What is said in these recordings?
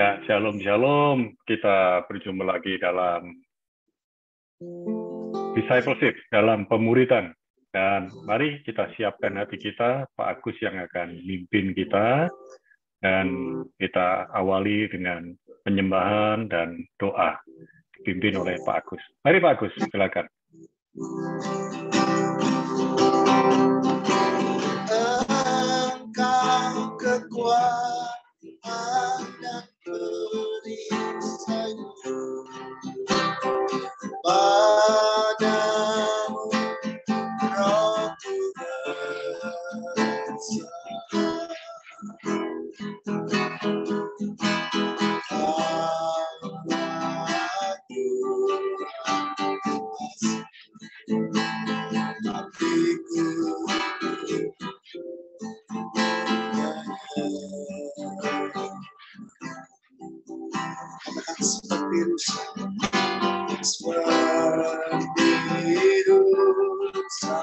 Ya, shalom, shalom. Kita berjumpa lagi dalam discipleship, dalam pemuridan. Dan mari kita siapkan hati kita, Pak Agus yang akan mimpin kita. Dan kita awali dengan penyembahan dan doa, dipimpin oleh Pak Agus. Mari Pak Agus, silakan. Engkau kekuatan dan perisai padamu, Roh seperti rusa, supaya seperti rusa,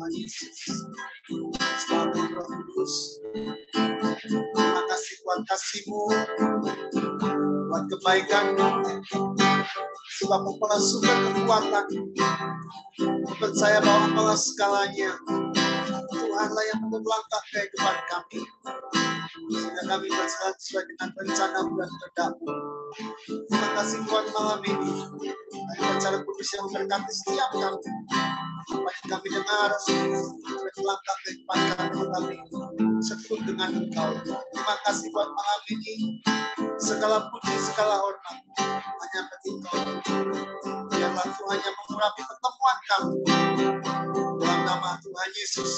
Tuhan Yesus. Selamat Roh Kudus. Terima kasih buat kasih-Mu, buat kebaikan-Mu, sebab Engkau sumber kekuatan. Percaya bahwa Engkau segalanya. Tuhanlah yang melangkah kehidupan kami, sehingga kami berjalan sesuai dengan rencana-Mu dan kehendak-Mu. Terima kasih buat malam ini. Acara kudus yang memberkati setiap kami. Apa yang kami dengar, melangkah kehidupan kami sesuai dengan Engkau. Terima kasih buat malam ini. Segala puji, segala hormat hanya bagi Engkau. Biarlah Tuhan yang mengurapi pertemuan kami. Dalam nama Tuhan Yesus,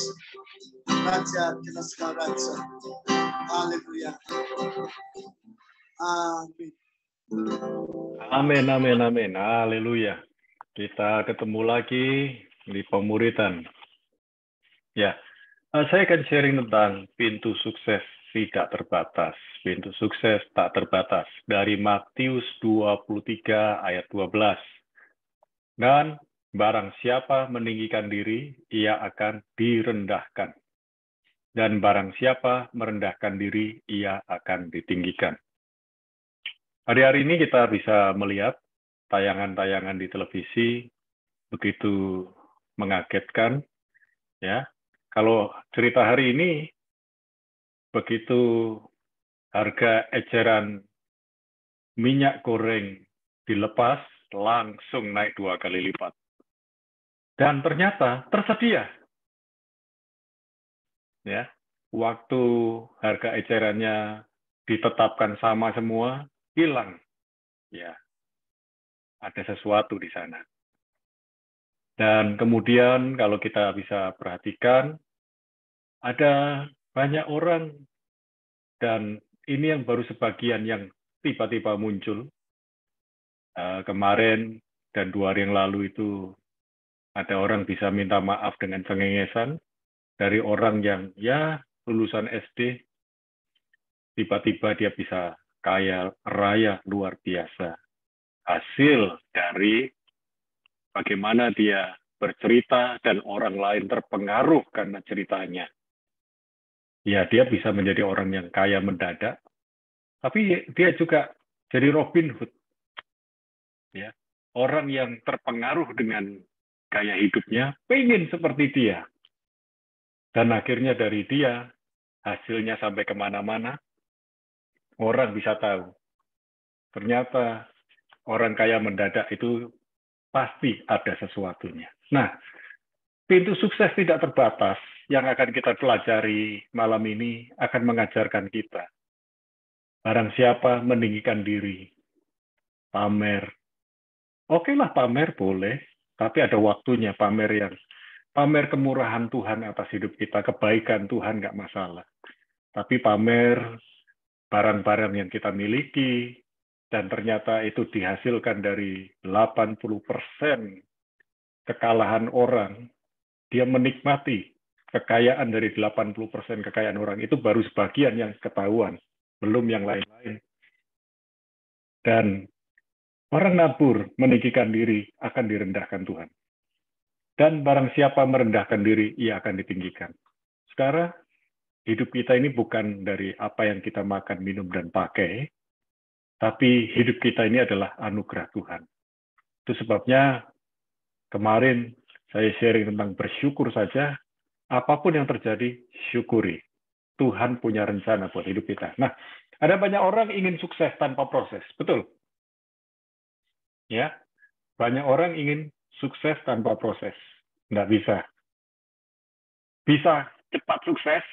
Raja kita segala raja. Haleluya. Amin. Amin, amin, amin. Haleluya. Kita ketemu lagi di pemuritan. Ya, saya akan sharing tentang pintu sukses tidak terbatas. Pintu sukses tak terbatas. Dari Matius 23 ayat 12. Dan barang siapa meninggikan diri, ia akan direndahkan. Dan barang siapa merendahkan diri, ia akan ditinggikan. Hari-hari ini kita bisa melihat tayangan-tayangan di televisi begitu mengagetkan, ya. Kalau cerita hari ini, begitu harga eceran minyak goreng dilepas, langsung naik 2 kali lipat. Dan ternyata tersedia, ya. Waktu harga ecerannya ditetapkan sama semua, hilang. Ya, ada sesuatu di sana. Dan kemudian kalau kita bisa perhatikan, ada banyak orang, dan ini yang baru sebagian yang tiba-tiba muncul. Kemarin dan 2 hari yang lalu itu ada orang bisa minta maaf dengan cengengesan dari orang yang ya lulusan SD, tiba-tiba dia bisa kaya raya luar biasa. Hasil dari bagaimana dia bercerita dan orang lain terpengaruh karena ceritanya. Ya, dia bisa menjadi orang yang kaya mendadak, tapi dia juga jadi Robin Hood. Ya, orang yang terpengaruh dengan gaya hidupnya, pengen seperti dia. Dan akhirnya dari dia, hasilnya sampai kemana-mana, orang bisa tahu. Ternyata orang kaya mendadak itu pasti ada sesuatunya. Nah, pintu sukses tidak terbatas yang akan kita pelajari malam ini akan mengajarkan kita. Barang siapa meninggikan diri, pamer. Oke lah, pamer boleh, tapi ada waktunya pamer kemurahan Tuhan atas hidup kita, kebaikan Tuhan nggak masalah. Tapi pamer barang-barang yang kita miliki, dan ternyata itu dihasilkan dari 80% kekalahan orang, dia menikmati kekayaan dari 80% kekayaan orang, itu baru sebagian yang ketahuan, belum yang lain-lain. Dan orang nabur meninggikan diri akan direndahkan Tuhan. Dan barang siapa merendahkan diri, ia akan ditinggikan. Sekarang, hidup kita ini bukan dari apa yang kita makan, minum, dan pakai, tapi hidup kita ini adalah anugerah Tuhan. Itu sebabnya kemarin saya sharing tentang bersyukur saja, apapun yang terjadi, syukuri. Tuhan punya rencana buat hidup kita. Nah, ada banyak orang ingin sukses tanpa proses, betul? Ya, banyak orang ingin sukses tanpa proses. Nggak bisa. Bisa cepat sukses,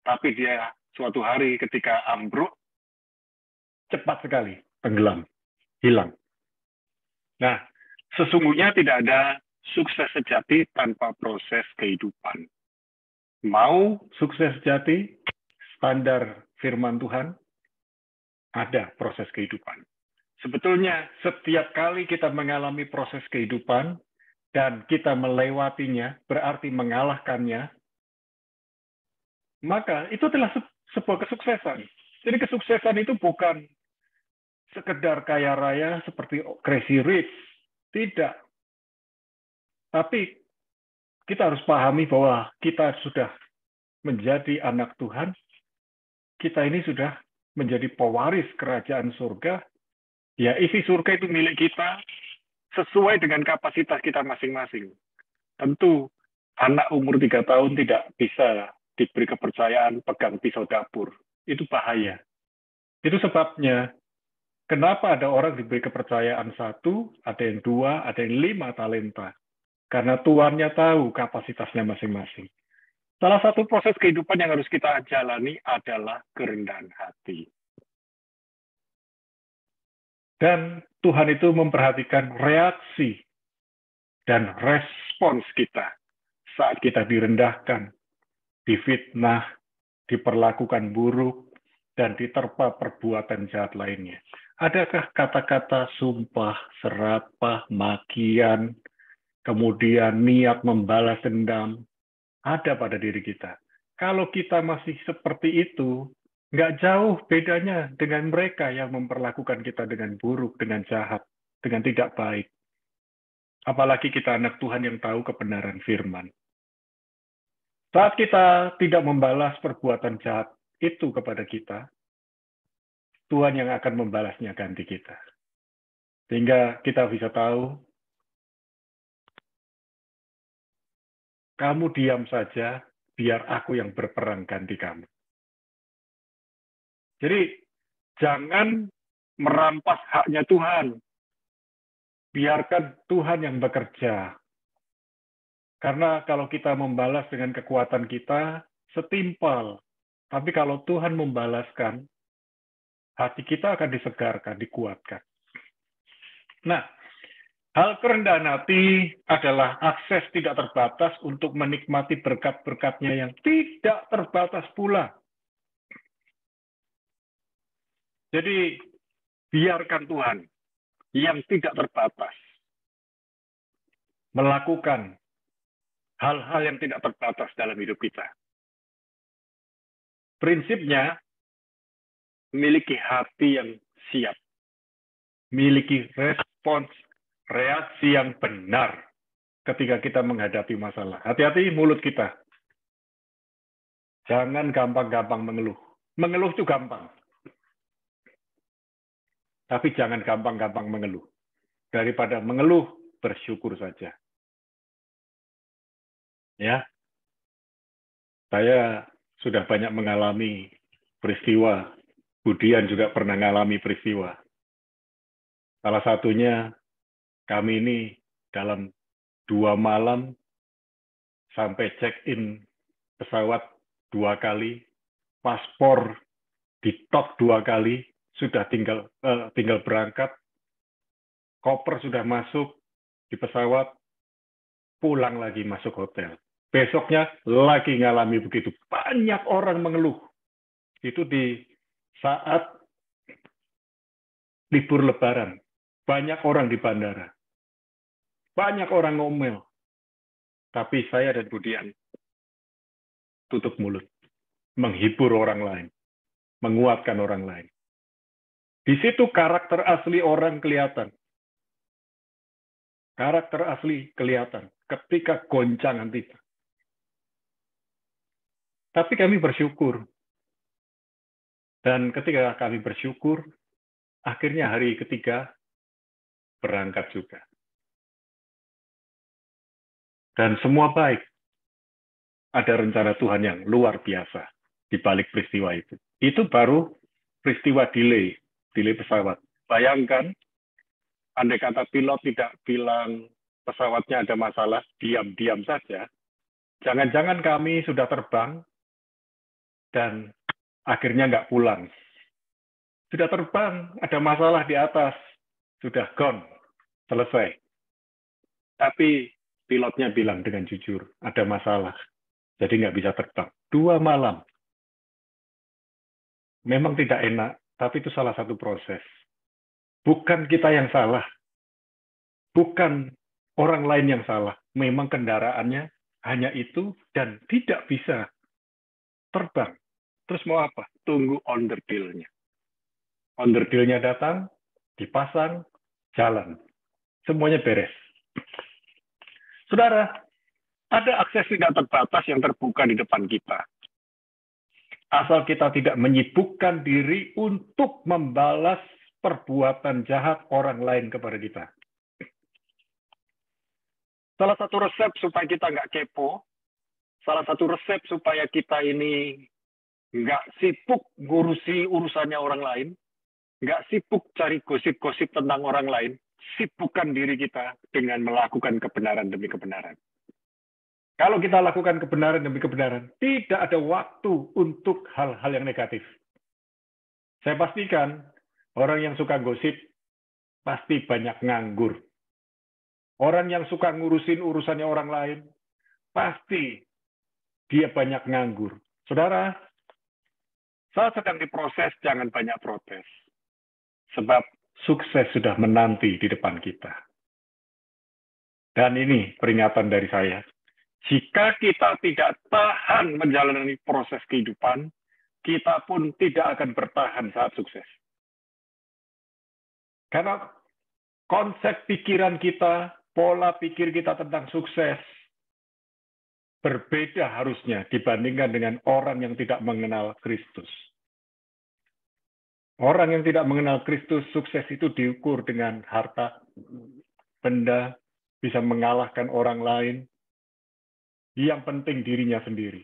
tapi dia suatu hari ketika ambruk, cepat sekali tenggelam, hilang. Nah, sesungguhnya tidak ada sukses sejati tanpa proses kehidupan. Mau sukses sejati, standar firman Tuhan, ada proses kehidupan. Sebetulnya setiap kali kita mengalami proses kehidupan dan kita melewatinya, berarti mengalahkannya, maka itu adalah sebuah kesuksesan. Jadi kesuksesan itu bukan sekedar kaya raya seperti Crazy Rich, tidak. Tapi kita harus pahami bahwa kita sudah menjadi anak Tuhan, kita ini sudah menjadi pewaris kerajaan surga. Ya, isi surga itu milik kita sesuai dengan kapasitas kita masing-masing. Tentu anak umur 3 tahun tidak bisa diberi kepercayaan pegang pisau dapur. Itu bahaya. Itu sebabnya kenapa ada orang diberi kepercayaan 1, ada yang 2, ada yang 5 talenta. Karena tuannya tahu kapasitasnya masing-masing. Salah satu proses kehidupan yang harus kita jalani adalah kerendahan hati. Dan Tuhan itu memperhatikan reaksi dan respons kita saat kita direndahkan, difitnah, diperlakukan buruk, dan diterpa perbuatan jahat lainnya. Adakah kata-kata sumpah, serapah, makian, kemudian niat membalas dendam, ada pada diri kita? Kalau kita masih seperti itu, nggak jauh bedanya dengan mereka yang memperlakukan kita dengan buruk, dengan jahat, dengan tidak baik. Apalagi kita anak Tuhan yang tahu kebenaran firman. Saat kita tidak membalas perbuatan jahat itu kepada kita, Tuhan yang akan membalasnya ganti kita. Sehingga kita bisa tahu, kamu diam saja, biar aku yang berperang ganti kamu. Jadi, jangan merampas haknya Tuhan. Biarkan Tuhan yang bekerja. Karena kalau kita membalas dengan kekuatan kita, setimpal. Tapi kalau Tuhan membalaskan, hati kita akan disegarkan, dikuatkan. Nah, hal kerendahan hati adalah akses tidak terbatas untuk menikmati berkat-berkat-Nya yang tidak terbatas pula. Jadi, biarkan Tuhan yang tidak terbatas melakukan hal-hal yang tidak terbatas dalam hidup kita. Prinsipnya, miliki hati yang siap, miliki respons, reaksi yang benar ketika kita menghadapi masalah. Hati-hati mulut kita. Jangan gampang-gampang mengeluh. Mengeluh itu gampang. Tapi jangan gampang-gampang mengeluh. Daripada mengeluh, bersyukur saja. Ya, saya sudah banyak mengalami peristiwa. Budian juga pernah mengalami peristiwa. Salah satunya, kami ini dalam 2 malam sampai check-in pesawat 2 kali, paspor ditok 2 kali, sudah tinggal berangkat, koper sudah masuk di pesawat, pulang lagi masuk hotel. Besoknya lagi ngalami begitu. Banyak orang mengeluh. Itu di saat libur Lebaran. Banyak orang di bandara. Banyak orang ngomel. Tapi saya dan Budian tutup mulut. Menghibur orang lain. Menguatkan orang lain. Di situ karakter asli orang kelihatan. Karakter asli kelihatan ketika goncangan tiba. Tapi kami bersyukur. Dan ketika kami bersyukur, akhirnya hari ketiga berangkat juga. Dan semua baik. Ada rencana Tuhan yang luar biasa di balik peristiwa itu. Itu baru peristiwa delay pesawat. Bayangkan, andai kata pilot tidak bilang pesawatnya ada masalah, diam-diam saja. Jangan-jangan kami sudah terbang dan akhirnya nggak pulang. Sudah terbang, ada masalah di atas, sudah gone, selesai. Tapi pilotnya bilang dengan jujur, ada masalah, jadi nggak bisa terbang. 2 malam. Memang tidak enak, tapi itu salah satu proses. Bukan kita yang salah, bukan orang lain yang salah. Memang kendaraannya hanya itu dan tidak bisa terbang. Terus mau apa? Tunggu onderdil-nya. Onderdil-nya datang, dipasang, jalan. Semuanya beres. Saudara, Ada akses tidak terbatas yang terbuka di depan kita. Asal kita tidak menyibukkan diri untuk membalas perbuatan jahat orang lain kepada kita. Salah satu resep supaya kita nggak kepo, salah satu resep supaya kita ini nggak sibuk ngurusi urusannya orang lain, nggak sibuk cari gosip-gosip tentang orang lain, sibukkan diri kita dengan melakukan kebenaran demi kebenaran. Kalau kita lakukan kebenaran demi kebenaran, tidak ada waktu untuk hal-hal yang negatif. Saya pastikan orang yang suka gosip pasti banyak nganggur. Orang yang suka ngurusin urusannya orang lain, pasti dia banyak nganggur. Saudara, saat sedang diproses, jangan banyak protes. Sebab sukses sudah menanti di depan kita. Dan ini peringatan dari saya. Jika kita tidak tahan menjalani proses kehidupan, kita pun tidak akan bertahan saat sukses. Karena konsep pikiran kita, pola pikir kita tentang sukses, berbeda harusnya dibandingkan dengan orang yang tidak mengenal Kristus. Orang yang tidak mengenal Kristus, sukses itu diukur dengan harta, benda, bisa mengalahkan orang lain, yang penting dirinya sendiri.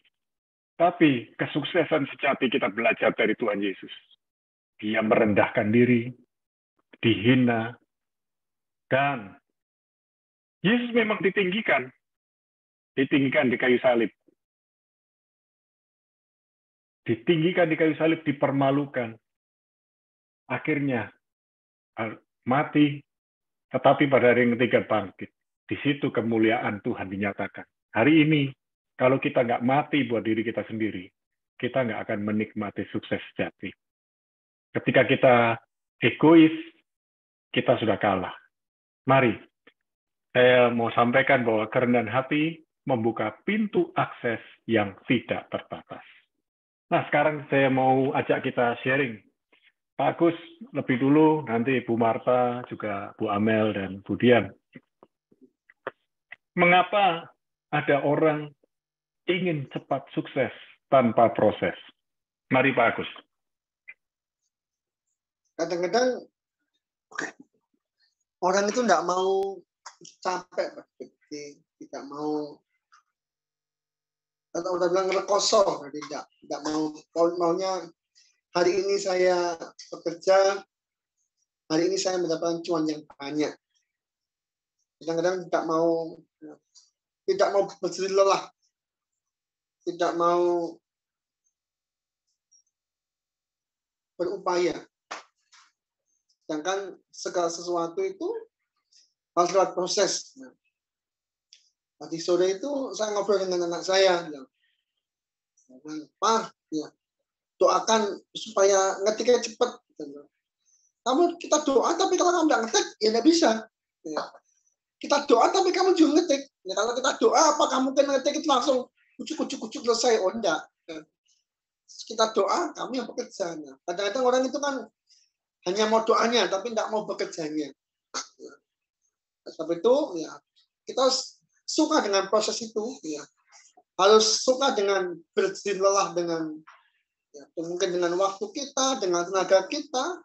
Tapi kesuksesan sejati kita belajar dari Tuhan Yesus. Dia merendahkan diri, dihina, dan Yesus memang ditinggikan di kayu salib. Ditinggikan di kayu salib, dipermalukan. Akhirnya mati, tetapi pada hari yang ketiga bangkit. Di situ kemuliaan Tuhan dinyatakan. Hari ini, kalau kita nggak mati buat diri kita sendiri, kita nggak akan menikmati sukses sejati. Ketika kita egois, kita sudah kalah. Mari, saya mau sampaikan bahwa kerendahan hati membuka pintu akses yang tidak terbatas. Nah, sekarang saya mau ajak kita sharing. Pak Agus lebih dulu, nanti Bu Marta, juga Bu Amel, dan Bu Dian. Mengapa ada orang ingin cepat sukses tanpa proses? Mari Pak Agus. Kadang-kadang orang itu tidak mau capek, Pak. Tidak mau, atau udah bilang rekoso, tidak mau. Maunya hari ini saya bekerja, hari ini saya mendapatkan cuan yang banyak. Kadang-kadang tidak mau berjerih lelah, tidak mau berupaya. Sedangkan segala sesuatu itu harus lewat proses. Tadi sore itu saya ngobrol dengan anak saya, Pak, ya, doakan supaya ngetiknya cepat. Kita doa, tapi kalau kamu nggak ngetik, ya nggak bisa. Ya. Kita doa, tapi kamu juga ngetik. Ya, kalau kita doa, apakah mungkin ngetik itu langsung kucuk selesai? Oh, enggak. Ya. Kita doa, kami yang bekerja. Nah, kadang-kadang orang itu kan hanya mau doanya, tapi nggak mau bekerjanya. Ya. Sebab itu, ya, kita suka dengan proses itu. Ya. Harus suka dengan berjerih lelah dengan, ya, mungkin dengan waktu kita, dengan tenaga kita.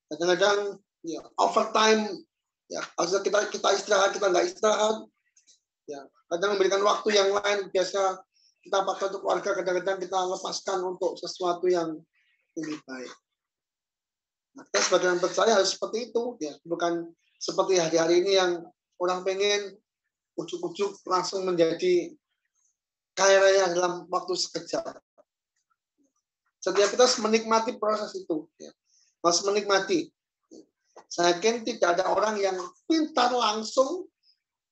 Kadang-kadang ya, overtime. Ya, harusnya kita istirahat, kita nggak istirahat. Ya, kadang memberikan waktu yang lain, biasa kita pakai untuk keluarga, kadang-kadang kita lepaskan untuk sesuatu yang lebih baik. Nah, kita sebagai orang percaya harus seperti itu, ya, bukan seperti hari-hari ini yang orang pengen ujuk-ujuk langsung menjadi kaya raya dalam waktu sekejap. Setiap kita harus menikmati proses itu, ya. Harus menikmati. Saya yakin tidak ada orang yang pintar langsung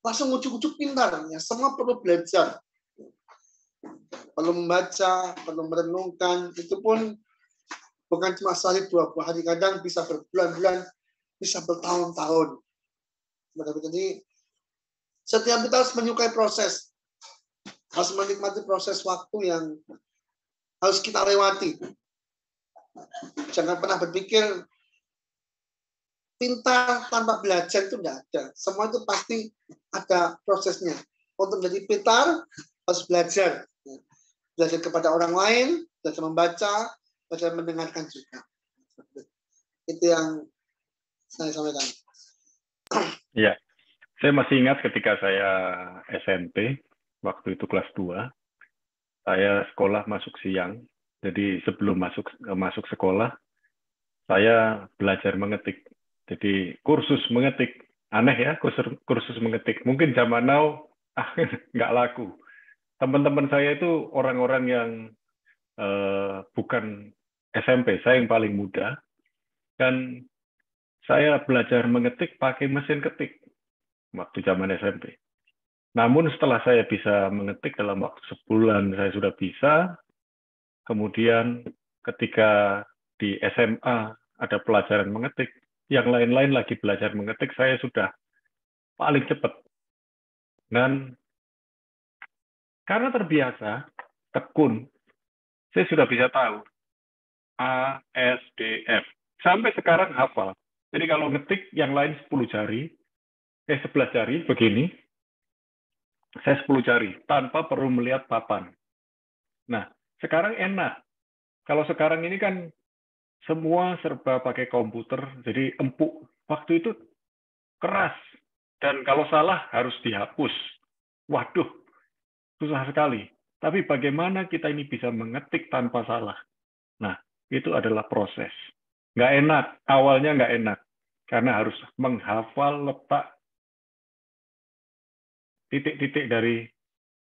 ujuk-ujuk pintar. Ya. Semua perlu belajar. Perlu membaca, perlu merenungkan. Itu pun bukan cuma sehari, 2 hari. Kadang bisa berbulan-bulan, bisa bertahun-tahun. Jadi, setiap kita harus menyukai proses. Harus menikmati proses waktu yang harus kita lewati. Jangan pernah berpikir pintar tanpa belajar, itu tidak ada. Semua itu pasti ada prosesnya. untuk menjadi pintar harus belajar. Belajar kepada orang lain, belajar membaca, belajar mendengarkan juga. Itu yang saya sampaikan. Ya, saya masih ingat ketika saya SMP, waktu itu kelas 2, saya sekolah masuk siang. Jadi sebelum masuk sekolah, saya belajar mengetik. Jadi kursus mengetik. Aneh ya, kursus mengetik. Mungkin zaman now nggak laku. Teman-teman saya itu orang-orang yang bukan SMP, saya yang paling muda. Dan saya belajar mengetik pakai mesin ketik waktu zaman SMP. Namun setelah saya bisa mengetik dalam waktu sebulan, saya sudah bisa. Kemudian ketika di SMA ada pelajaran mengetik, yang lain-lain lagi belajar mengetik, saya sudah paling cepat. Dan karena terbiasa, tekun, saya sudah bisa tahu A, S, D, F. Sampai sekarang hafal. Jadi kalau ngetik yang lain 10 jari, 11 jari begini, saya 10 jari tanpa perlu melihat papan. Nah, sekarang enak. Kalau sekarang ini kan semua serba pakai komputer, jadi empuk. Waktu itu keras. Dan kalau salah harus dihapus. Waduh, susah sekali. Tapi bagaimana kita ini bisa mengetik tanpa salah? Nah, itu adalah proses. Nggak enak, awalnya nggak enak. Karena harus menghafal letak titik-titik dari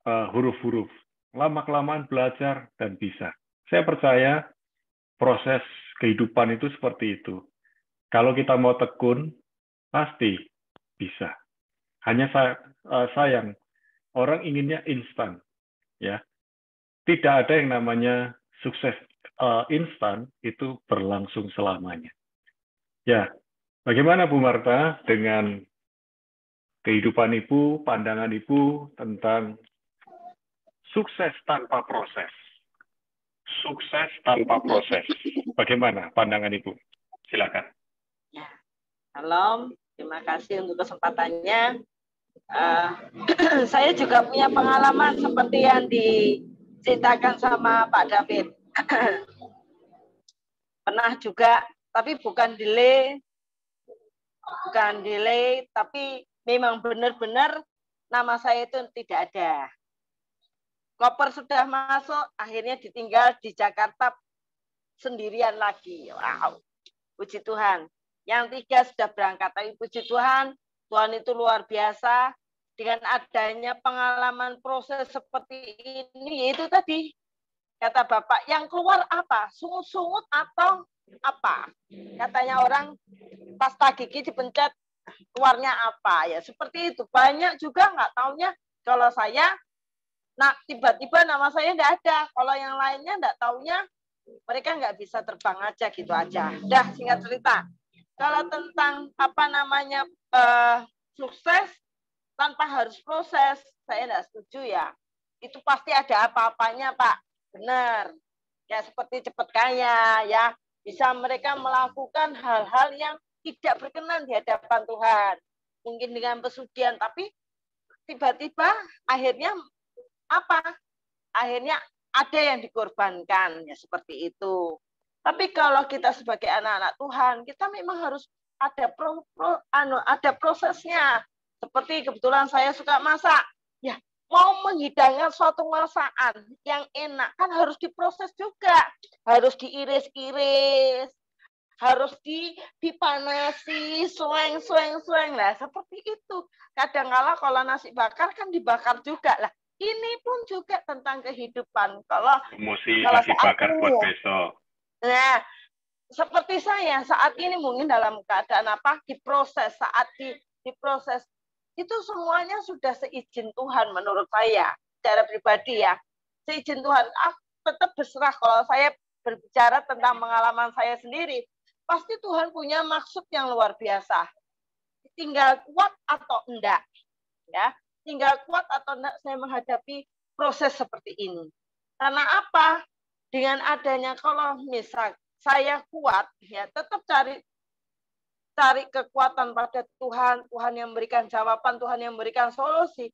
huruf-huruf. Lama-kelamaan belajar dan bisa. Saya percaya proses kehidupan itu seperti itu. Kalau kita mau tekun, pasti bisa. Hanya sayang, orang inginnya instan. Ya, tidak ada yang namanya sukses instan itu berlangsung selamanya. Ya, bagaimana Bu Marta dengan kehidupan Ibu, pandangan Ibu tentang sukses tanpa proses? Sukses tanpa proses. Bagaimana pandangan Ibu? Silakan. Ya, salam. Terima kasih untuk kesempatannya. Saya juga punya pengalaman seperti yang diceritakan sama Pak David. Pernah juga, tapi bukan delay, tapi memang benar-benar nama saya itu tidak ada. Koper sudah masuk, akhirnya ditinggal di Jakarta sendirian lagi. Wow, puji Tuhan. Yang 3 sudah berangkat, tapi puji Tuhan, Tuhan itu luar biasa. Dengan adanya pengalaman proses seperti ini, itu tadi kata Bapak, yang keluar apa? Sungut-sungut atau apa? Katanya orang pas gigi dipencet, keluarnya apa? Ya seperti itu. Banyak juga nggak taunya kalau saya. Nah, tiba-tiba nama saya nggak ada. Kalau yang lainnya nggak taunya, mereka nggak bisa terbang aja gitu aja. Dah, singkat cerita. Kalau tentang apa namanya sukses tanpa harus proses, saya nggak setuju ya. Itu pasti ada apa-apanya, Pak. Benar. Ya seperti cepat kaya, ya. Bisa mereka melakukan hal-hal yang tidak berkenan di hadapan Tuhan. Mungkin dengan pesugihan, tapi tiba-tiba akhirnya apa? Akhirnya ada yang dikorbankan, ya seperti itu. Tapi kalau kita sebagai anak-anak Tuhan, kita memang harus ada prosesnya. Seperti kebetulan saya suka masak, ya mau menghidangkan suatu masakan yang enak kan harus diproses juga, harus diiris-iris, harus dipanasi, sueng lah seperti itu. Kadang-kala kalau nasi bakar kan dibakar juga lah. Ini pun juga tentang kehidupan. Kalau nasi bakar buat besok. Nah, seperti saya saat ini mungkin dalam keadaan apa diproses, saat diproses itu semuanya sudah seizin Tuhan menurut saya secara pribadi ya. Seizin Tuhan. Tetap berserah kalau saya berbicara tentang pengalaman saya sendiri. Pasti Tuhan punya maksud yang luar biasa. Tinggal kuat atau enggak. Ya. Tinggal kuat atau enggak saya menghadapi proses seperti ini. Karena apa? Dengan adanya kalau misal saya kuat, ya tetap cari kekuatan pada Tuhan, Tuhan yang memberikan jawaban, Tuhan yang memberikan solusi.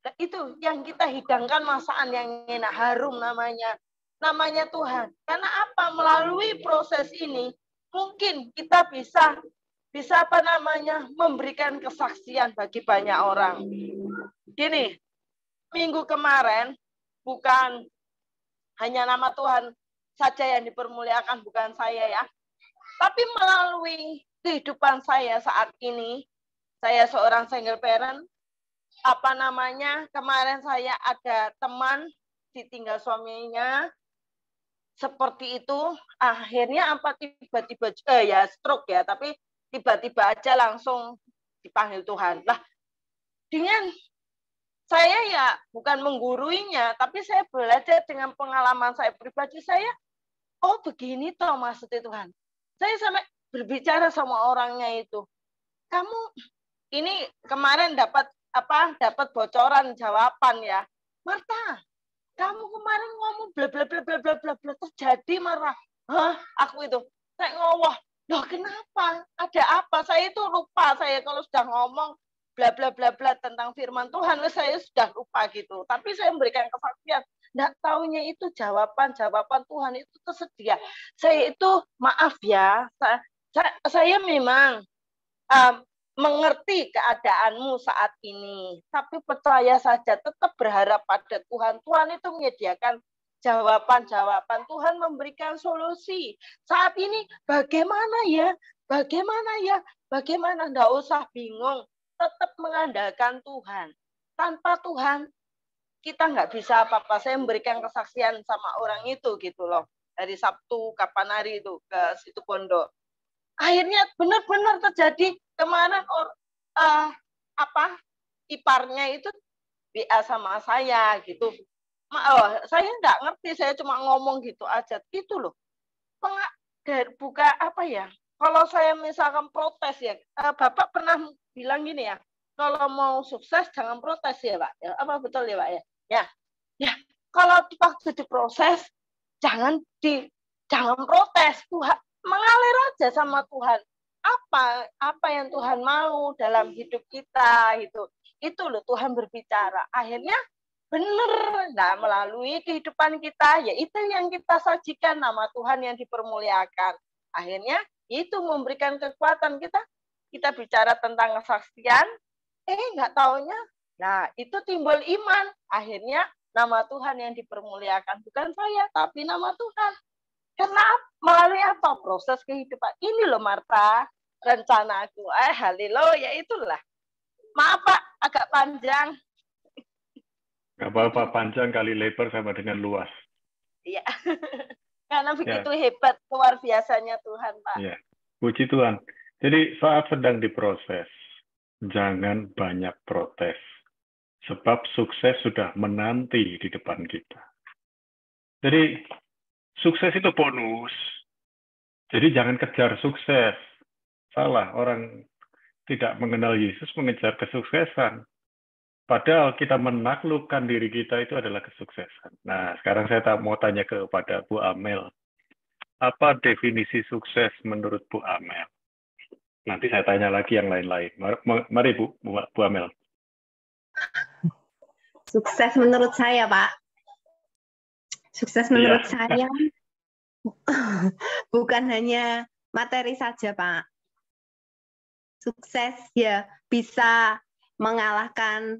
Nah, itu yang kita hidangkan masakan yang enak, harum namanya Tuhan. Karena apa? Melalui proses ini mungkin kita bisa apa namanya memberikan kesaksian bagi banyak orang. Gini, minggu kemarin bukan hanya nama Tuhan saja yang dipermuliakan, bukan saya ya. Tapi melalui kehidupan saya saat ini, saya seorang single parent, apa namanya, kemarin saya ada teman ditinggal suaminya, seperti itu, akhirnya apa tiba-tiba ya stroke ya, tapi tiba-tiba aja langsung dipanggil Tuhan. Lah, dengan saya ya bukan mengguruinya, tapi saya belajar dengan pengalaman saya pribadi. Saya, oh begini toh maksudnya Tuhan. Saya sampai berbicara sama orangnya itu. Kamu ini kemarin dapat bocoran jawaban ya. Marta, kamu kemarin ngomong bla bla bla bla bla bla bla terjadi marah. Hah, aku itu. Saya ngowah. Loh kenapa? Ada apa? Saya itu lupa. Saya kalau sudah ngomong bla bla bla bla tentang firman Tuhan, saya sudah lupa gitu. Tapi saya memberikan kesaksian. Nggak taunya itu jawaban Tuhan itu tersedia. Saya itu maaf ya, saya memang mengerti keadaanmu saat ini, tapi percaya saja, tetap berharap pada Tuhan. Tuhan itu menyediakan jawaban-jawaban, Tuhan memberikan solusi. Saat ini bagaimana ya? Bagaimana? Nggak usah bingung, tetap mengandalkan Tuhan. Tanpa Tuhan, kita nggak bisa apa-apa. Saya memberikan kesaksian sama orang itu gitu loh. Dari Sabtu kapan hari itu ke situ pondok. Akhirnya benar-benar terjadi kemarin iparnya itu BA sama saya gitu. Saya nggak ngerti, saya cuma ngomong gitu aja. Itu loh. Buka apa ya? Kalau saya misalkan protes ya, Bapak pernah bilang gini ya, kalau mau sukses jangan protes ya Pak. Ya, apa betul ya Pak ya? Ya. Kalau waktu diproses jangan protes. Tuhan mengalir aja sama Tuhan. Apa yang Tuhan mau dalam hidup kita itu loh Tuhan berbicara. Akhirnya benar, nah melalui kehidupan kita ya itu yang kita sajikan, nama Tuhan yang dipermuliakan. Akhirnya itu memberikan kekuatan kita bicara tentang kesaksian, nggak taunya, nah itu timbul iman. Akhirnya nama Tuhan yang dipermuliakan, bukan saya tapi nama Tuhan. Karena melalui apa? Proses kehidupan. Ini loh Marta, rencanaku. Haleluya, itulah. Maaf Pak, agak panjang. Nggak apa-apa, panjang kali lebar sama dengan luas. Iya, karena begitu hebat, luar biasanya Tuhan Pak. Iya, puji Tuhan. Jadi saat sedang diproses, jangan banyak protes. Sebab sukses sudah menanti di depan kita. Jadi, sukses itu bonus. Jadi jangan kejar sukses. Salah, orang tidak mengenal Yesus mengejar kesuksesan. Padahal kita menaklukkan diri kita itu adalah kesuksesan. Nah, sekarang saya mau tanya kepada Bu Amel. Apa definisi sukses menurut Bu Amel? Nanti saya tanya lagi yang lain-lain. Mari Bu Amel. Sukses menurut saya, Pak. Sukses menurut saya bukan hanya materi saja, Pak. Sukses ya bisa mengalahkan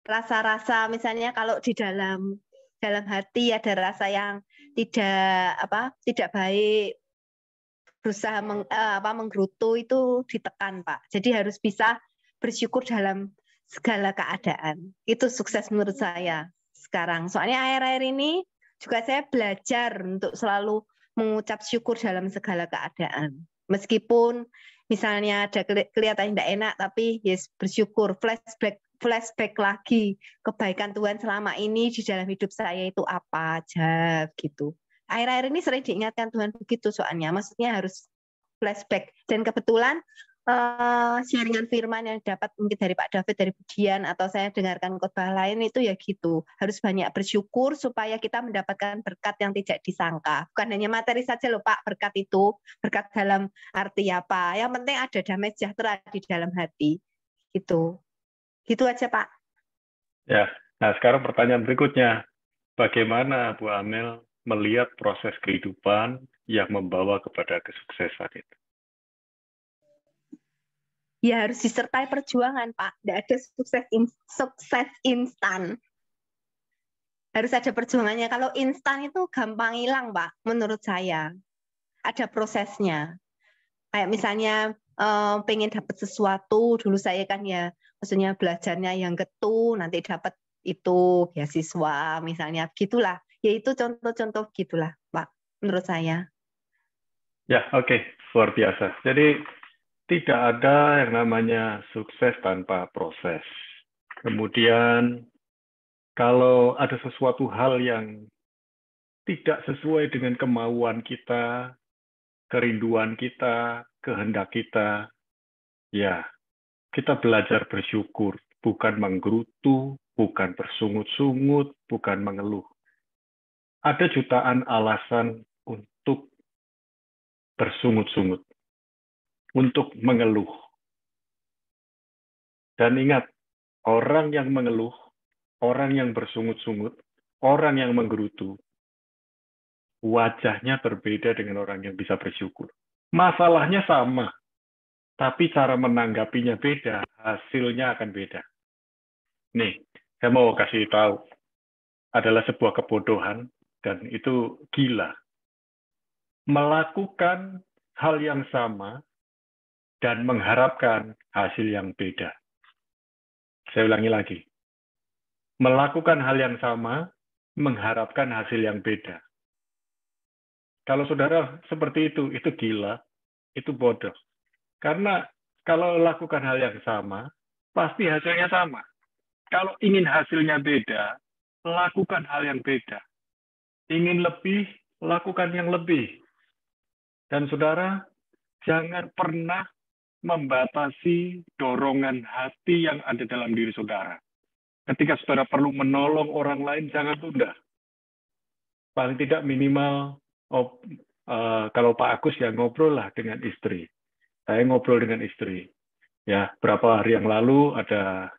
rasa-rasa, misalnya kalau di dalam hati ada rasa yang tidak baik, berusaha menggerutu itu ditekan, Pak. Jadi harus bisa bersyukur dalam segala keadaan. Itu sukses menurut saya sekarang. Soalnya akhir-akhir ini juga saya belajar untuk selalu mengucap syukur dalam segala keadaan. Meskipun misalnya ada kelihatan tidak enak, tapi yes, bersyukur, flashback lagi kebaikan Tuhan selama ini di dalam hidup saya itu apa aja gitu. Akhir-akhir ini sering diingatkan Tuhan begitu soalnya, maksudnya harus flashback. Dan kebetulan sharingan firman yang dapat mungkin dari Pak David, dari Budian, atau saya dengarkan khotbah lain itu ya gitu. Harus banyak bersyukur supaya kita mendapatkan berkat yang tidak disangka. Bukan hanya materi saja loh Pak, berkat itu. Berkat dalam arti apa? Yang penting ada damai sejahtera di dalam hati. Gitu. Gitu aja Pak. Ya, nah sekarang pertanyaan berikutnya. Bagaimana Bu Amel melihat proses kehidupan yang membawa kepada kesuksesan itu? Ya harus disertai perjuangan, Pak. Tidak ada sukses instan. Harus ada perjuangannya. Kalau instan itu gampang hilang, Pak, menurut saya. Ada prosesnya. Kayak misalnya pengen dapat sesuatu, dulu saya kan ya, maksudnya belajarnya yang getu, nanti dapat itu beasiswa, misalnya gitulah. Ya itu contoh-contoh gitulah, Pak, menurut saya. Ya, oke. Luar biasa. Jadi tidak ada yang namanya sukses tanpa proses. Kemudian kalau ada sesuatu hal yang tidak sesuai dengan kemauan kita, kerinduan kita, kehendak kita, ya kita belajar bersyukur, bukan menggerutu, bukan bersungut-sungut, bukan mengeluh. Ada jutaan alasan untuk bersungut-sungut, untuk mengeluh. Dan ingat, orang yang mengeluh, orang yang bersungut-sungut, orang yang menggerutu, wajahnya berbeda dengan orang yang bisa bersyukur. Masalahnya sama, tapi cara menanggapinya beda, hasilnya akan beda. Nih, saya mau kasih tahu, adalah sebuah kebodohan, dan itu gila. Melakukan hal yang sama, dan mengharapkan hasil yang beda. Saya ulangi lagi. Melakukan hal yang sama, mengharapkan hasil yang beda. Kalau saudara seperti itu gila, itu bodoh. Karena kalau lakukan hal yang sama, pasti hasilnya sama. Kalau ingin hasilnya beda, lakukan hal yang beda. Ingin lebih, lakukan yang lebih. Dan saudara, jangan pernah membatasi dorongan hati yang ada dalam diri saudara. Ketika saudara perlu menolong orang lain, jangan tunda. Paling tidak minimal, kalau Pak Agus ya ngobrol lah dengan istri. Saya ngobrol dengan istri. Ya, berapa hari yang lalu ada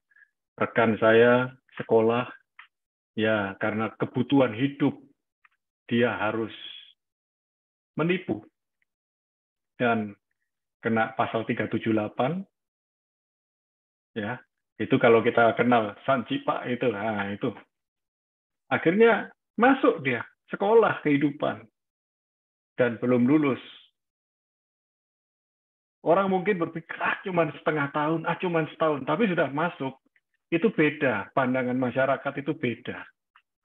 rekan saya sekolah, ya karena kebutuhan hidup, dia harus menipu. Dan kena pasal 378, ya itu kalau kita kenal Sancipa itu, nah itu akhirnya masuk dia sekolah kehidupan dan belum lulus. Orang mungkin berpikir cuma setengah tahun, cuma setahun, tapi sudah masuk. Itu beda, pandangan masyarakat itu beda.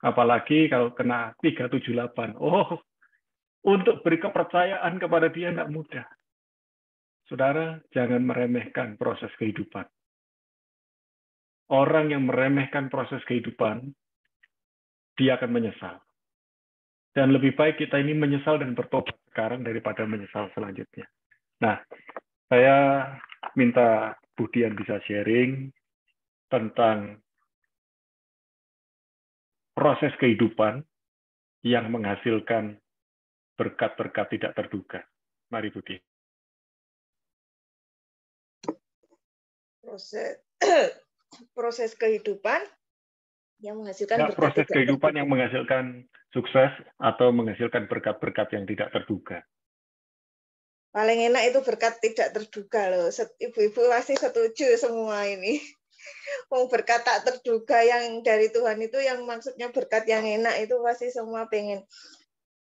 Apalagi kalau kena 378. Oh, untuk beri kepercayaan kepada dia nggak mudah. Saudara, jangan meremehkan proses kehidupan. Orang yang meremehkan proses kehidupan, dia akan menyesal. Dan lebih baik kita ini menyesal dan bertobat sekarang daripada menyesal selanjutnya. Nah, saya minta Bu Dian bisa sharing tentang proses kehidupan yang menghasilkan berkat-berkat tidak terduga. Mari Bu Dian. Proses kehidupan yang menghasilkan berkat proses tidak kehidupan terduga. yang menghasilkan sukses atau menghasilkan berkat-berkat yang tidak terduga. Paling enak itu berkat tidak terduga loh. Ibu-ibu pasti setuju semua ini. Berkat tak terduga yang dari Tuhan itu yang maksudnya berkat yang enak itu pasti semua pengen.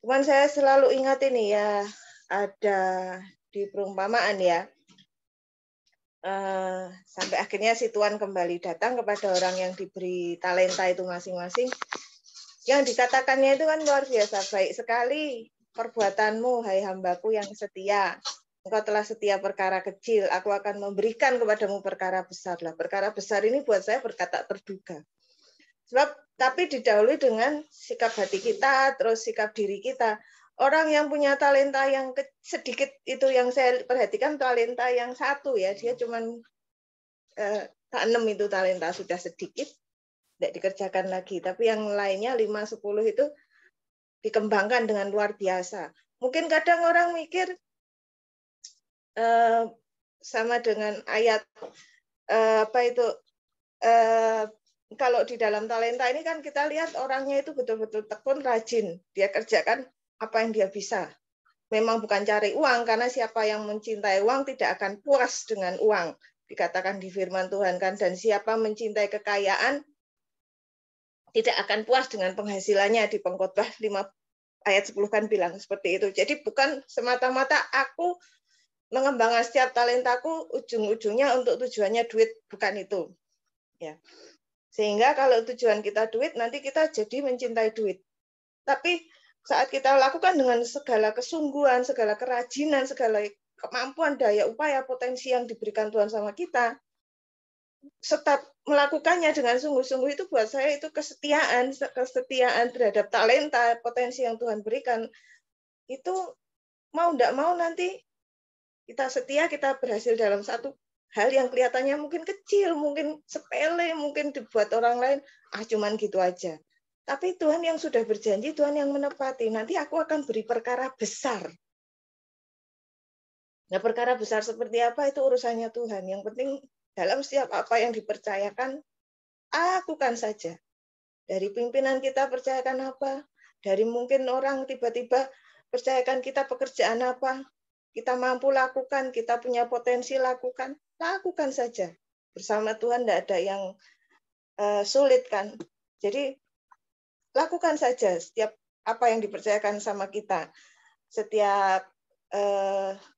Cuman saya selalu ingat ini ya, ada di perumpamaan ya. Sampai akhirnya si Tuhan kembali datang kepada orang yang diberi talenta itu masing-masing. Yang dikatakannya itu kan luar biasa, baik sekali perbuatanmu, hai hambaku yang setia. Engkau telah setia perkara kecil, aku akan memberikan kepadamu perkara besar. Lah, perkara besar ini buat saya berkat tak terduga. Sebab tapi didahului dengan sikap hati kita, terus sikap diri kita. Orang yang punya talenta yang sedikit itu yang saya perhatikan talenta yang satu ya, dia cuman 6 itu talenta sudah sedikit, tidak dikerjakan lagi. Tapi yang lainnya 5, 10 itu dikembangkan dengan luar biasa. Mungkin kadang orang mikir sama dengan ayat kalau di dalam talenta ini kan kita lihat orangnya itu betul-betul tekun, rajin. Dia kerjakan apa yang dia bisa. Memang bukan cari uang, karena siapa yang mencintai uang tidak akan puas dengan uang. Dikatakan di firman Tuhan kan, dan siapa mencintai kekayaan tidak akan puas dengan penghasilannya. Di Pengkhotbah 5 ayat 10 kan bilang seperti itu. Jadi bukan semata-mata aku mengembangkan setiap talentaku ujung-ujungnya untuk tujuannya duit, bukan itu. Ya. Sehingga kalau tujuan kita duit, nanti kita jadi mencintai duit. Tapi saat kita lakukan dengan segala kesungguhan, segala kerajinan, segala kemampuan, daya upaya, potensi yang diberikan Tuhan sama kita, tetap melakukannya dengan sungguh-sungguh, itu buat saya itu kesetiaan terhadap talenta, potensi yang Tuhan berikan. Itu mau enggak mau nanti kita setia, kita berhasil dalam satu hal yang kelihatannya mungkin kecil, mungkin sepele, mungkin dibuat orang lain, cuman gitu aja. Tapi Tuhan yang sudah berjanji, Tuhan yang menepati. Nanti aku akan beri perkara besar. Nah, perkara besar seperti apa itu urusannya Tuhan. Yang penting dalam setiap apa yang dipercayakan, lakukan saja. Dari pimpinan kita percayakan apa, dari mungkin orang tiba-tiba percayakan kita pekerjaan apa, kita mampu lakukan, kita punya potensi lakukan saja. Bersama Tuhan tidak ada yang sulit kan. Jadi lakukan saja setiap apa yang dipercayakan sama kita. Setiap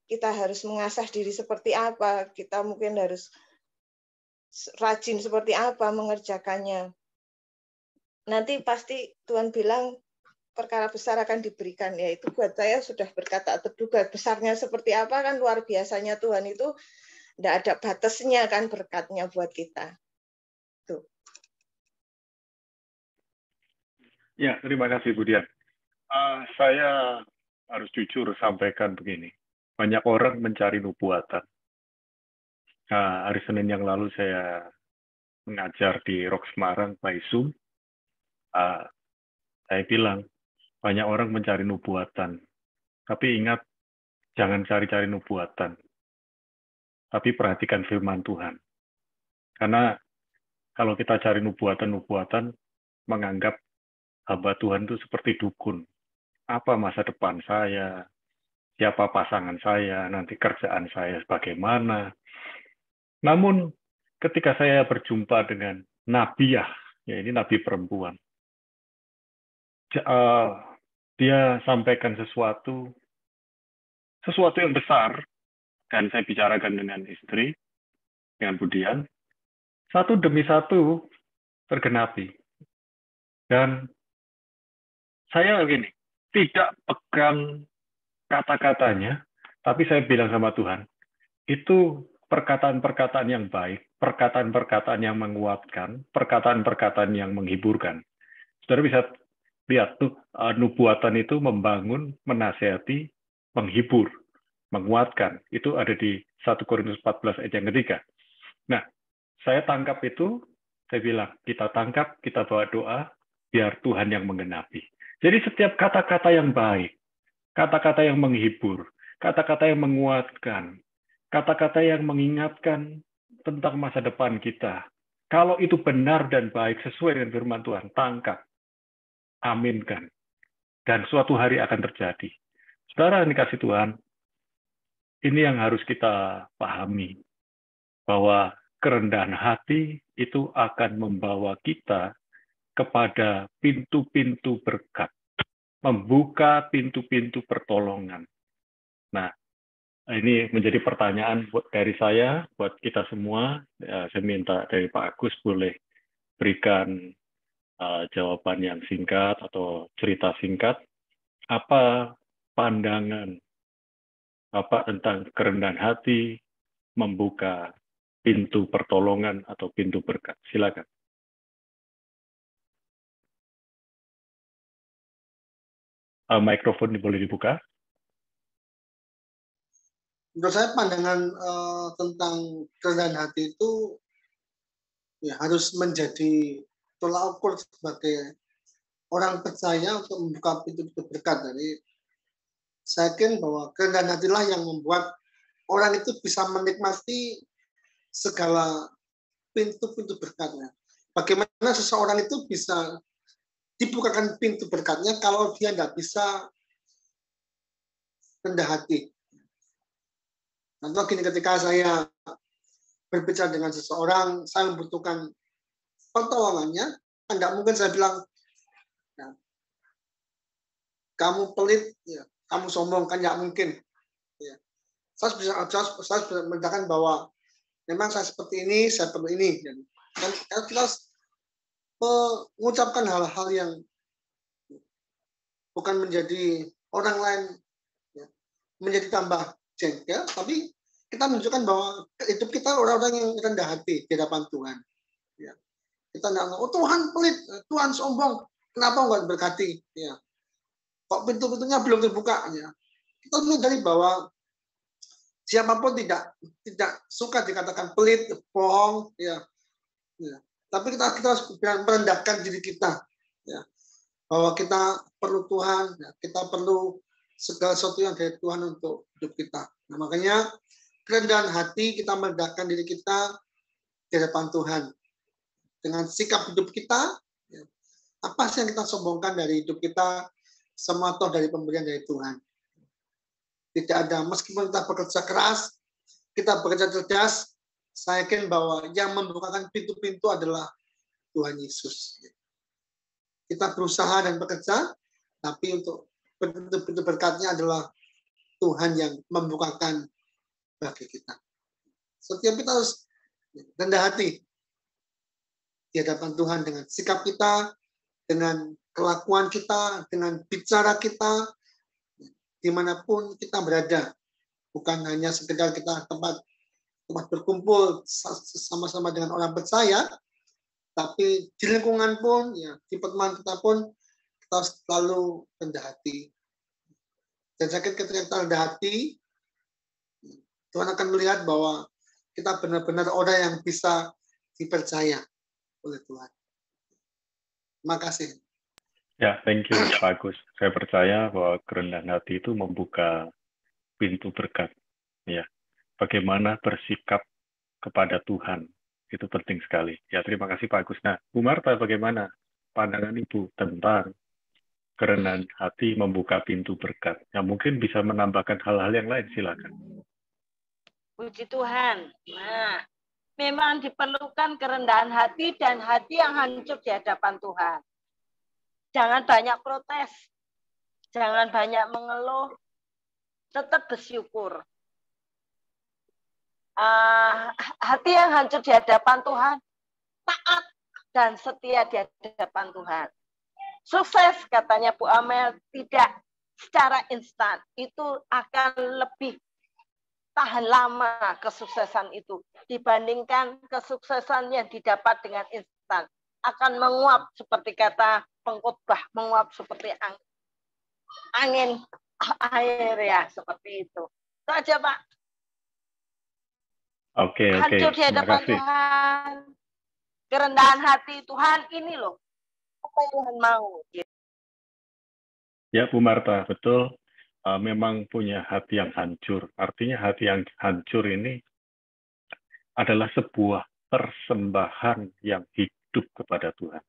kita harus mengasah diri seperti apa, kita mungkin harus rajin seperti apa mengerjakannya. Nanti pasti Tuhan bilang perkara besar akan diberikan. Ya itu buat saya sudah berkata terduga. Besarnya seperti apa kan luar biasanya Tuhan itu, tidak ada batasnya kan berkatnya buat kita. Tuh. Ya, terima kasih Bu Dian. Saya harus jujur sampaikan begini. Banyak orang mencari nubuatan. Hari Senin yang lalu saya mengajar di Rock Semarang by Zoom. Saya bilang, banyak orang mencari nubuatan. Tapi ingat, jangan cari-cari nubuatan. Tapi perhatikan firman Tuhan. Karena kalau kita cari nubuatan, menganggap hamba Tuhan itu seperti dukun. Apa masa depan saya, siapa pasangan saya, nanti kerjaan saya bagaimana. Namun ketika saya berjumpa dengan Nabiah, ya ini nabi perempuan, dia sampaikan sesuatu yang besar, dan saya bicarakan dengan istri, dengan Bu Dian, satu demi satu tergenapi. Dan saya begini, tidak pegang kata-katanya, tapi saya bilang sama Tuhan, itu perkataan-perkataan yang baik, perkataan-perkataan yang menguatkan, perkataan-perkataan yang menghiburkan. Saudara bisa lihat tuh, nubuatan itu membangun, menasihati, menghibur, menguatkan. Itu ada di 1 Korintus 14 ayat yang ketiga. Nah, saya tangkap itu, saya bilang, kita tangkap, kita bawa doa, biar Tuhan yang menggenapi. Jadi setiap kata-kata yang baik, kata-kata yang menghibur, kata-kata yang menguatkan, kata-kata yang mengingatkan tentang masa depan kita. Kalau itu benar dan baik sesuai dengan firman Tuhan, tangkap, aminkan, dan suatu hari akan terjadi. Saudara yang dikasih Tuhan, ini yang harus kita pahami, bahwa kerendahan hati itu akan membawa kita kepada pintu-pintu berkat, membuka pintu-pintu pertolongan. Nah, ini menjadi pertanyaan dari saya, buat kita semua. Saya minta dari Pak Agus boleh berikan jawaban yang singkat atau cerita singkat. Apa pandangan Bapak tentang kerendahan hati membuka pintu pertolongan atau pintu berkat? Silakan. Mikrofon boleh dibuka. Menurut saya pandangan tentang kerendahan hati itu ya harus menjadi tolak ukur sebagai orang percaya untuk membuka pintu-pintu berkat. Jadi saya yakin bahwa kerendahan hatilah yang membuat orang itu bisa menikmati segala pintu-pintu berkatnya. bagaimana seseorang itu bisa dibukakan pintu berkatnya kalau dia nggak bisa rendah hati. Contoh gini, ketika saya berbicara dengan seseorang, saya membutuhkan pertolongannya, nggak mungkin saya bilang, ya, kamu pelit, ya, kamu sombong, kan nggak mungkin. Ya. Saya bisa mengatakan bahwa memang saya seperti ini, saya perlu ini. Dan kita mengucapkan hal-hal yang bukan menjadi orang lain ya, menjadi tambah jengkel, tapi kita menunjukkan bahwa hidup kita orang-orang yang rendah hati di hadapan Tuhan. Ya. Kita nggak, oh Tuhan pelit, Tuhan sombong, kenapa nggak berkati? Ya. Kok pintu-pintunya belum terbuka? Ya. Kita menyadari bahwa siapapun tidak suka dikatakan pelit, bohong, ya. Ya. Tapi kita harus merendahkan diri kita, ya. Bahwa kita perlu Tuhan, ya. Kita perlu segala sesuatu yang dari Tuhan untuk hidup kita. Nah, makanya kerendahan hati kita merendahkan diri kita di hadapan Tuhan. Dengan sikap hidup kita, ya, apa sih yang kita sombongkan dari hidup kita, semua toh dari pemberian dari Tuhan. Tidak ada, meskipun kita bekerja keras, kita bekerja cerdas, saya yakin bahwa yang membukakan pintu-pintu adalah Tuhan Yesus. Kita berusaha dan bekerja, tapi untuk pintu-pintu berkatnya adalah Tuhan yang membukakan bagi kita. Setiap kita harus rendah hati di hadapan Tuhan dengan sikap kita, dengan kelakuan kita, dengan bicara kita, dimanapun kita berada. Bukan hanya sekedar kita tempat berkumpul sama-sama dengan orang percaya, tapi di lingkungan pun, ya, di pertemanan kita pun, kita harus selalu rendah hati. Dan saya kira ketika kita rendah hati, Tuhan akan melihat bahwa kita benar-benar orang yang bisa dipercaya oleh Tuhan. Terima kasih. Ya, thank you, Pak Agus. Saya percaya bahwa kerendahan hati itu membuka pintu berkat. Ya, bagaimana bersikap kepada Tuhan itu penting sekali. Ya, terima kasih Pak Agus. Nah, Bu Marta, bagaimana pandangan Ibu tentang kerendahan hati membuka pintu berkat? Yang mungkin bisa menambahkan hal-hal yang lain, silakan. Puji Tuhan. Nah, memang diperlukan kerendahan hati dan hati yang hancur di hadapan Tuhan. Jangan banyak protes, jangan banyak mengeluh, tetap bersyukur. Hati yang hancur di hadapan Tuhan, taat dan setia di hadapan Tuhan. Sukses, katanya Bu Amel, tidak secara instan. Itu akan lebih tahan lama kesuksesan itu dibandingkan kesuksesan yang didapat dengan instan. Akan menguap seperti kata pengkhotbah, menguap seperti angin air, ya, seperti itu. Itu aja, Pak. Oke. Hancur di hadapan Tuhan. Kerendahan hati Tuhan ini loh. Apa yang Tuhan mau. Ya, Bu Marta, betul. Memang punya hati yang hancur. Artinya hati yang hancur ini adalah sebuah persembahan yang hidup kepada Tuhan.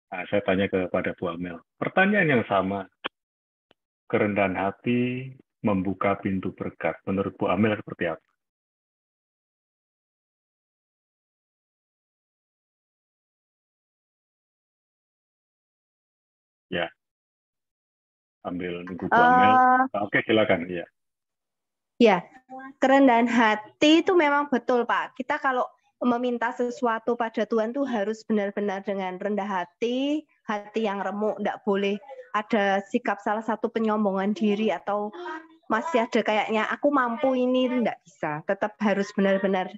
Nah, saya tanya kepada Bu Amel. Pertanyaan yang sama. Kerendahan hati membuka pintu berkat. Menurut Bu Amel seperti apa? Ya. Ambil nunggu Bu Amel. Oke, silakan. Ya. Ya, kerendahan hati itu memang betul, Pak. Kita kalau meminta sesuatu pada Tuhan tuh harus benar-benar dengan rendah hati yang remuk, enggak boleh ada sikap salah satu penyombongan diri atau masih ada kayaknya aku mampu ini, enggak bisa. Tetap harus benar-benar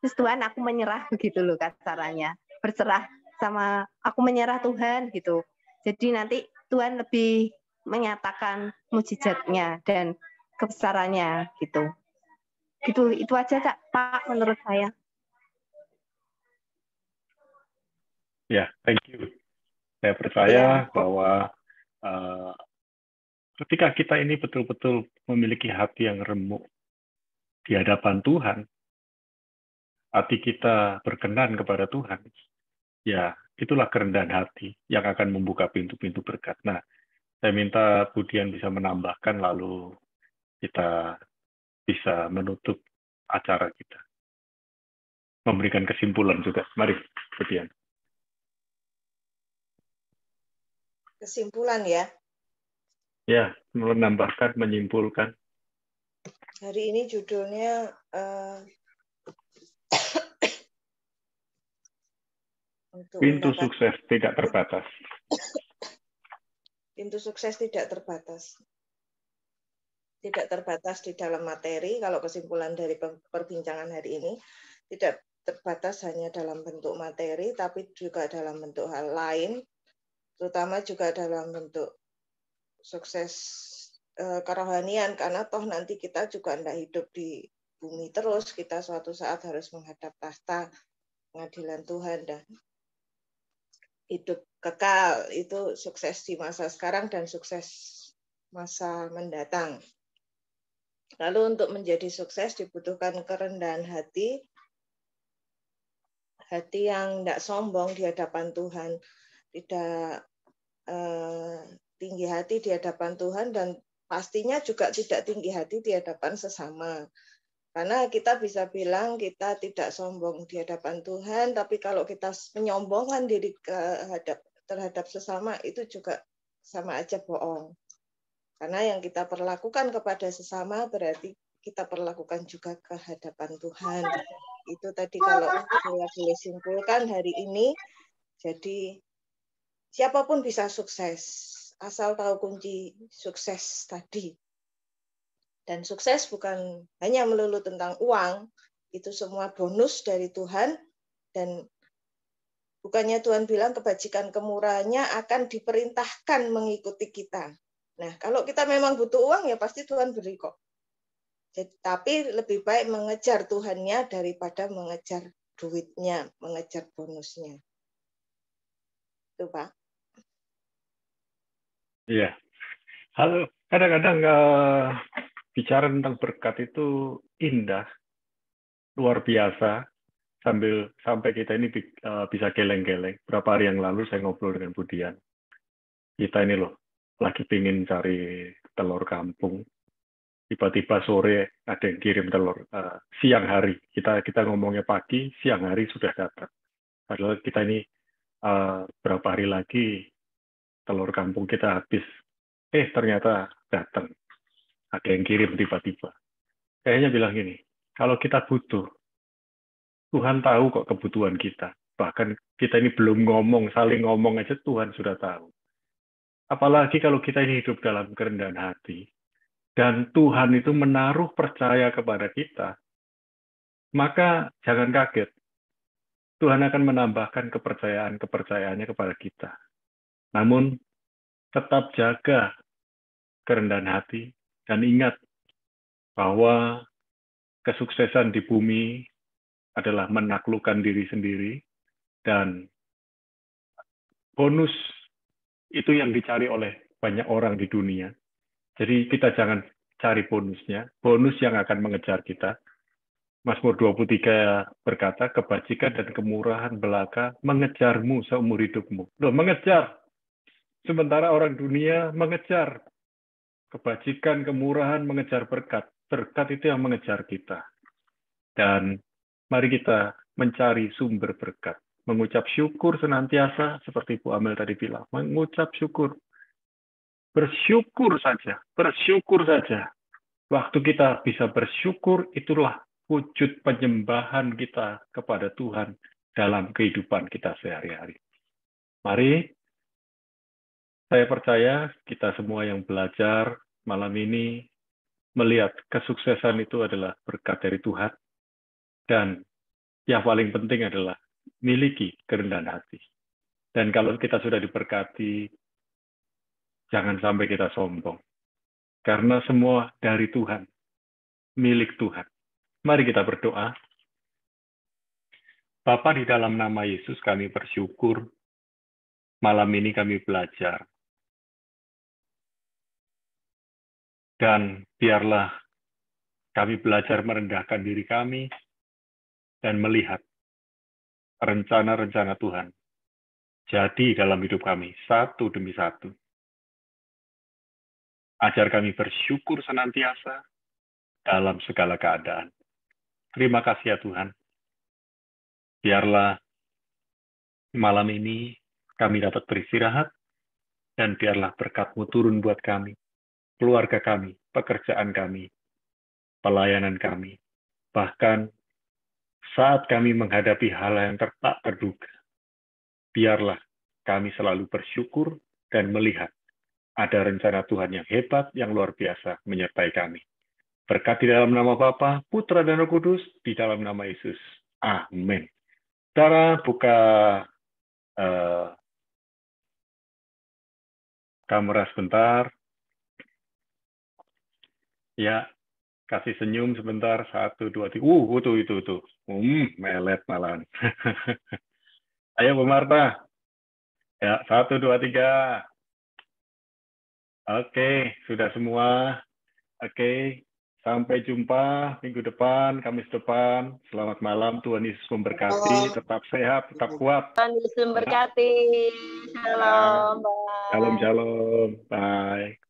Tuhan aku menyerah, begitu loh kasarannya. Berserah sama aku menyerah Tuhan gitu. Jadi nanti Tuhan lebih menyatakan mujizatnya dan kebesarannya gitu. Itu aja Pak menurut saya. Ya, thank you. Saya percaya bahwa ketika kita ini betul-betul memiliki hati yang remuk di hadapan Tuhan, hati kita berkenan kepada Tuhan, ya itulah kerendahan hati yang akan membuka pintu-pintu berkat. Nah, saya minta Budian bisa menambahkan, lalu kita bisa menutup acara kita. Memberikan kesimpulan juga. Mari, Budian. Kesimpulan ya. Ya, menambahkan, menyimpulkan. Hari ini judulnya untuk Pintu sukses tidak terbatas. Pintu sukses tidak terbatas. Tidak terbatas di dalam materi, kalau kesimpulan dari perbincangan hari ini, tidak terbatas hanya dalam bentuk materi, tapi juga dalam bentuk hal lain, terutama juga dalam bentuk sukses kerohanian, karena toh nanti kita juga tidak hidup di bumi terus, kita suatu saat harus menghadap tahta pengadilan Tuhan dan hidup kekal. Itu sukses di masa sekarang dan sukses masa mendatang. Lalu untuk menjadi sukses dibutuhkan kerendahan hati, hati yang tidak sombong di hadapan Tuhan, tidak tinggi hati di hadapan Tuhan, dan pastinya juga tidak tinggi hati di hadapan sesama. Karena kita bisa bilang kita tidak sombong di hadapan Tuhan, tapi kalau kita menyombongkan diri terhadap sesama, itu juga sama aja bohong. Karena yang kita perlakukan kepada sesama berarti kita perlakukan juga ke hadapan Tuhan. Itu tadi kalau saya boleh simpulkan hari ini. Jadi siapapun bisa sukses, asal tahu kunci sukses tadi. Dan sukses bukan hanya melulu tentang uang, itu semua bonus dari Tuhan. Dan bukannya Tuhan bilang kebajikan kemurahannya akan diperintahkan mengikuti kita. Nah, kalau kita memang butuh uang, ya pasti Tuhan beri kok. Tapi lebih baik mengejar Tuhannya daripada mengejar duitnya, mengejar bonusnya. Itu, Pak. Iya. Halo, kadang-kadang bicara tentang berkat itu indah, luar biasa, sampai kita ini bisa geleng-geleng. Berapa hari yang lalu saya ngobrol dengan Budian. Kita ini loh, lagi pingin cari telur kampung. Tiba-tiba sore ada yang kirim telur. Siang hari, kita ngomongnya pagi, siang hari sudah datang. Padahal kita ini berapa hari lagi telur kampung kita habis. Ternyata datang. Ada yang kirim tiba-tiba. Kayaknya bilang gini, kalau kita butuh, Tuhan tahu kok kebutuhan kita. Bahkan kita ini belum ngomong, saling ngomong aja Tuhan sudah tahu. Apalagi kalau kita ini hidup dalam kerendahan hati, dan Tuhan itu menaruh percaya kepada kita, maka jangan kaget. Tuhan akan menambahkan kepercayaannya kepada kita. Namun, tetap jaga kerendahan hati, dan ingat bahwa kesuksesan di bumi adalah menaklukkan diri sendiri, dan bonus itu yang dicari oleh banyak orang di dunia. Jadi kita jangan cari bonusnya, bonus yang akan mengejar kita. Mazmur 23 berkata, kebajikan dan kemurahan belaka mengejarmu seumur hidupmu. Loh, mengejar. Sementara orang dunia mengejar kebajikan, kemurahan, mengejar berkat. Berkat itu yang mengejar kita. Dan mari kita mencari sumber berkat. Mengucap syukur senantiasa, seperti Bu Amel tadi bilang. Mengucap syukur. Bersyukur saja. Bersyukur saja. Waktu kita bisa bersyukur, itulah wujud penyembahan kita kepada Tuhan dalam kehidupan kita sehari-hari. Mari, saya percaya kita semua yang belajar malam ini melihat kesuksesan itu adalah berkat dari Tuhan, dan yang paling penting adalah miliki kerendahan hati. Dan kalau kita sudah diberkati, jangan sampai kita sombong. Karena semua dari Tuhan, milik Tuhan. Mari kita berdoa. Bapa, di dalam nama Yesus kami bersyukur malam ini kami belajar. Dan biarlah kami belajar merendahkan diri kami, dan melihat rencana-rencana Tuhan jadi dalam hidup kami satu demi satu. Ajar kami bersyukur senantiasa dalam segala keadaan. Terima kasih ya Tuhan. Biarlah malam ini kami dapat beristirahat, dan biarlah berkat-Mu turun buat kami, keluarga kami, pekerjaan kami, pelayanan kami. Bahkan saat kami menghadapi hal yang tak terduga, biarlah kami selalu bersyukur dan melihat ada rencana Tuhan yang hebat, yang luar biasa menyertai kami. Berkat di dalam nama Bapa, Putra, dan Roh Kudus, di dalam nama Yesus. Amin. Saudara, buka kamera sebentar. Ya, kasih senyum sebentar. 1, 2, 3. Itu. Melet malahan. Ayo, Bu Marta. Ya, 1, 2, 3. Oke, sudah semua. Oke, sampai jumpa minggu depan, Kamis depan. Selamat malam, Tuhan Yesus memberkati. Tetap sehat, tetap kuat. Tuhan Yesus memberkati. Shalom. Bye. Shalom, shalom. Bye.